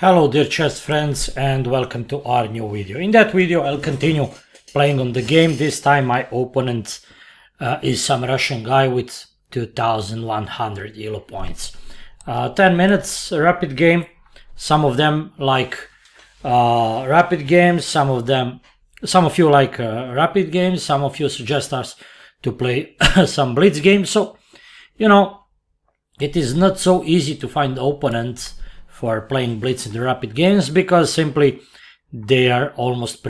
Hello dear chess friends and welcome to our new video. In that video I'll continue playing on the game. This time my opponent is some Russian guy with 2100 elo points. 10 minutes rapid game. Some of them like rapid games, some of you like rapid games, some of you suggest us to play some blitz games. So, you know, it is not so easy to find opponents for playing blitz in the rapid games because simply they almost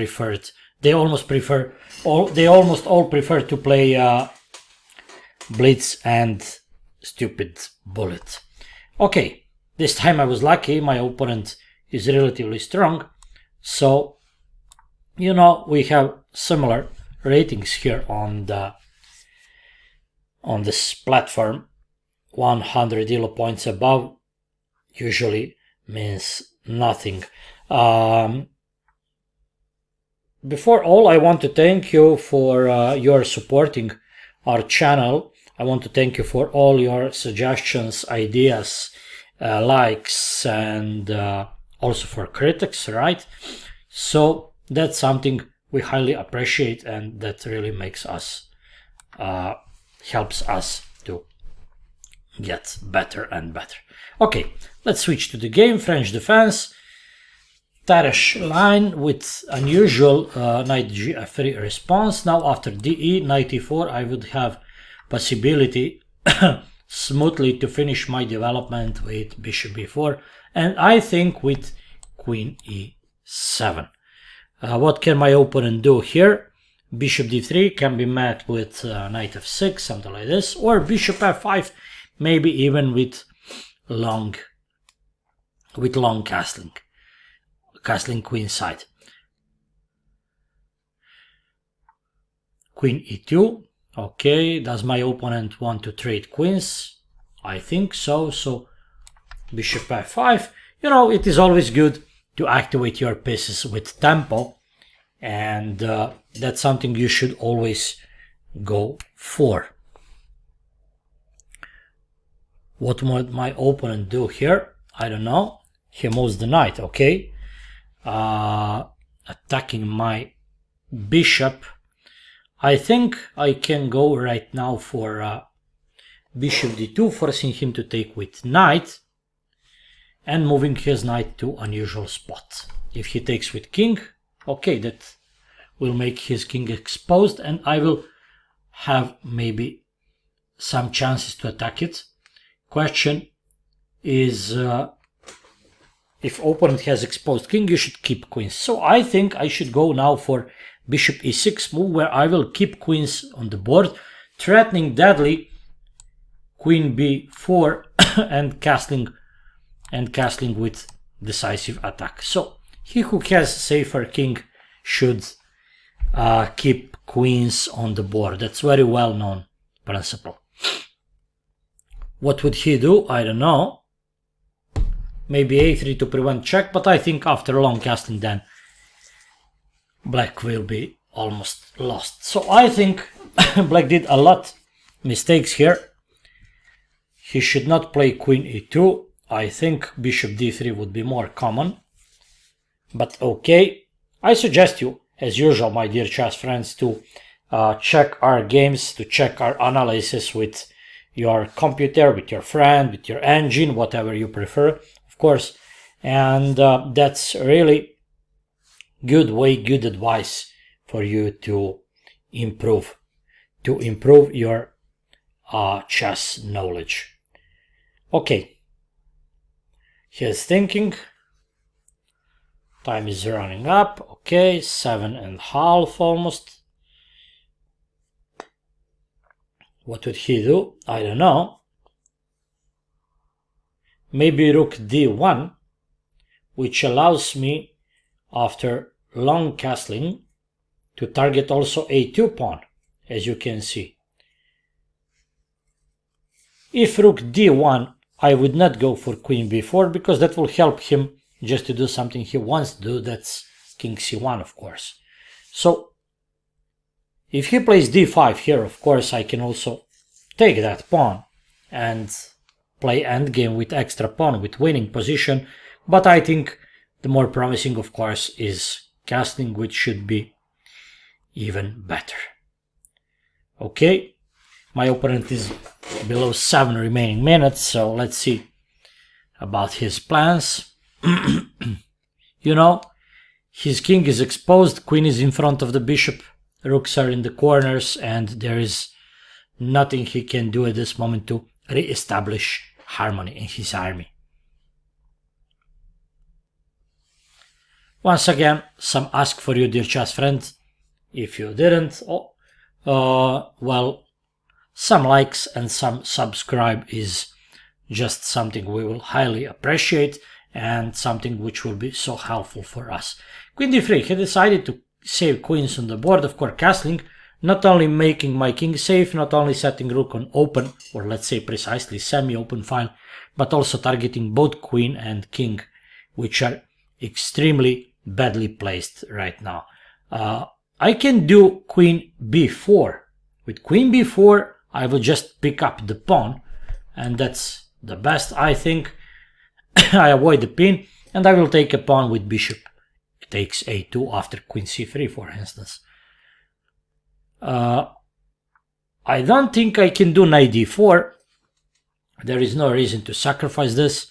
all prefer to play blitz and stupid bullet. Okay, this time I was lucky. My opponent is relatively strong, so you know we have similar ratings here on this platform. 100 elo points above usually means nothing. Before all, I want to thank you for your supporting our channel. I want to thank you for all your suggestions, ideas, likes, and also for critics, right? So that's something we highly appreciate, and that really makes us helps us to get better and better. Okay, let's switch to the game. French defense, Tarrasch line with unusual knight g3 response. Now after de knight e4 I would have possibility smoothly to finish my development with bishop b4, and I think with queen e7. What can my opponent do here? Bishop d3 can be met with knight f6, something like this, or bishop f5, maybe even with long castling queen side. Queen e2. Okay, does my opponent want to trade queens? I think so. So bishop f5. You know, it is always good to activate your pieces with tempo, and that's something you should always go for. What might my opponent do here? I don't know. He moves the knight, okay. Attacking my bishop. I think I can go right now for bishop d2, forcing him to take with knight and moving his knight to unusual spot. If he takes with king, okay, that will make his king exposed, and I will have maybe some chances to attack it. Question is, if opponent has exposed king, you should keep queens. So I think I should go now for bishop e6 move, where I will keep queens on the board, threatening deadly queen b4 and castling with decisive attack. So he who has safer king should keep queens on the board. That's very well known principle. What would he do? I don't know. Maybe a3 to prevent check, but I think after long castling then black will be almost lost. So I think black did a lot mistakes here. He should not play queen e2. I think bishop d3 would be more common. But okay, I suggest you, as usual, my dear chess friends, to check our games, to check our analysis with your computer, with your friend, with your engine, whatever you prefer, of course. And that's really good advice for you to improve your chess knowledge. Okay, he's thinking. Time is running up. Okay, 7.5 almost. What would he do? I don't know. Maybe rook d1, which allows me, after long castling, to target also a2 pawn, as you can see. If rook d1, I would not go for queen b4, because that will help him just to do something he wants to do. That's king c1, of course. So if he plays d5 here, of course, I can also take that pawn and play endgame with extra pawn, with winning position. But I think The more promising, of course, is castling, which should be even better. Okay, my opponent is below 7 remaining minutes, so let's see about his plans. You know, his king is exposed, queen is in front of the bishop, rooks are in the corners, and there is nothing he can do at this moment to re-establish harmony in his army. Once again, some ask for you, dear chess friend. If you didn't, well, some likes and some subscribe is just something we will highly appreciate and something which will be so helpful for us. Queen d3, he decided to save queens on the board, of course castling, not only making my king safe, not only setting rook on open, or let's say precisely semi-open file, but also targeting both queen and king, which are extremely badly placed right now. I can do queen b4. With queen b4, I will just pick up the pawn, and that's the best, I think. I avoid the pin, and I will take a pawn with bishop. It takes a2 after queen c3, for instance. I don't think I can do knight d4. There is no reason to sacrifice this.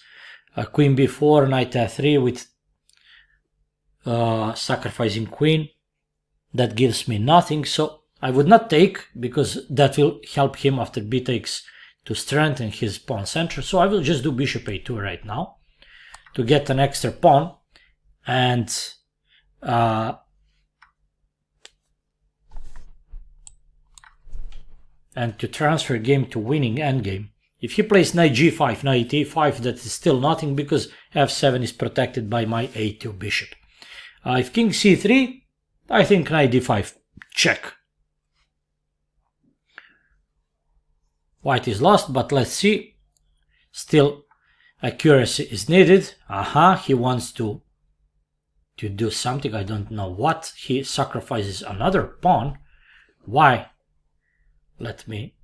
Queen b4, knight f3 with sacrificing queen. That gives me nothing, so I would not take, because that will help him after b takes to strengthen his pawn center. So I will just do bishop a2 right now to get an extra pawn and to transfer game to winning endgame. If he plays knight g5, knight e5, that is still nothing, because f7 is protected by my a2 bishop. If king c3, I think knight d5, check. White is lost, but let's see. Still, accuracy is needed. He wants to do something, I don't know what. He sacrifices another pawn. Why? Let me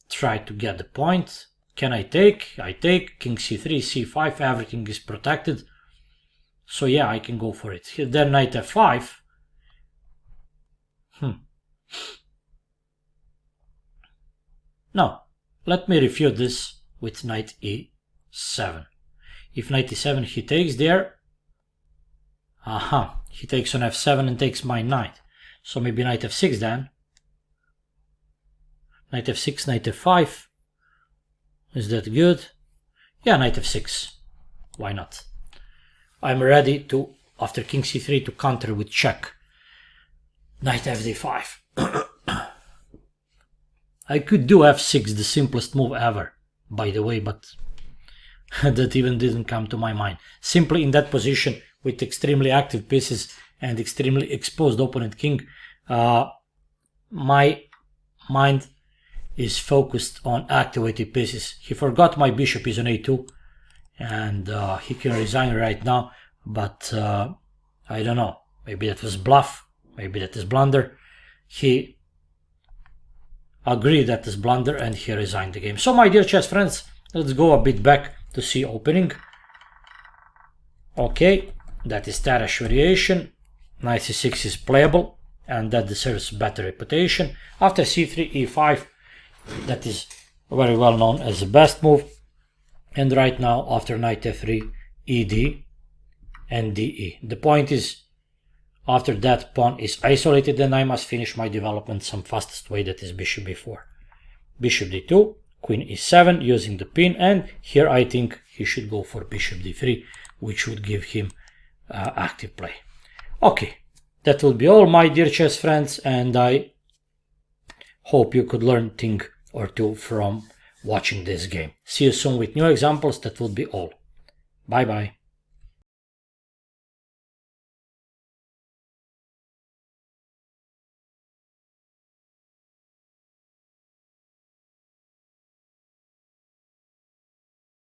try to get the point. Can I take? I take. King c3, c5, everything is protected. So yeah, I can go for it. Then knight f5. No, let me refute this with knight e7. If knight e7 he takes there, he takes on f7 and takes my knight. So maybe knight f6 then. Knight f6, knight f5. Is that good? Yeah, knight f6. Why not? I'm ready to, after king c3, to counter with check. Knight fd5. I could do f6, the simplest move ever, by the way, but that even didn't come to my mind. Simply in that position, with extremely active pieces and extremely exposed opponent king, my mind is focused on activated pieces. He forgot my bishop is on a2, and he can resign right now, but I don't know. Maybe that was bluff, maybe that is blunder. He agreed that is blunder and he resigned the game. So my dear chess friends, let's go a bit back to see opening. Okay, that is Tarrasch variation. Knight c6 is playable and that deserves better reputation. After c3, e5, that is very well known as the best move. And right now after knight f3, ed and de. The point is, after that pawn is isolated, then I must finish my development some fastest way, that is bishop b4. Bishop d2, queen e7 using the pin, and here I think he should go for bishop d3, which would give him active play. Okay, that will be all, my dear chess friends, and I hope you could learn a thing or two from watching this game. See you soon with new examples. That will be all. Bye bye.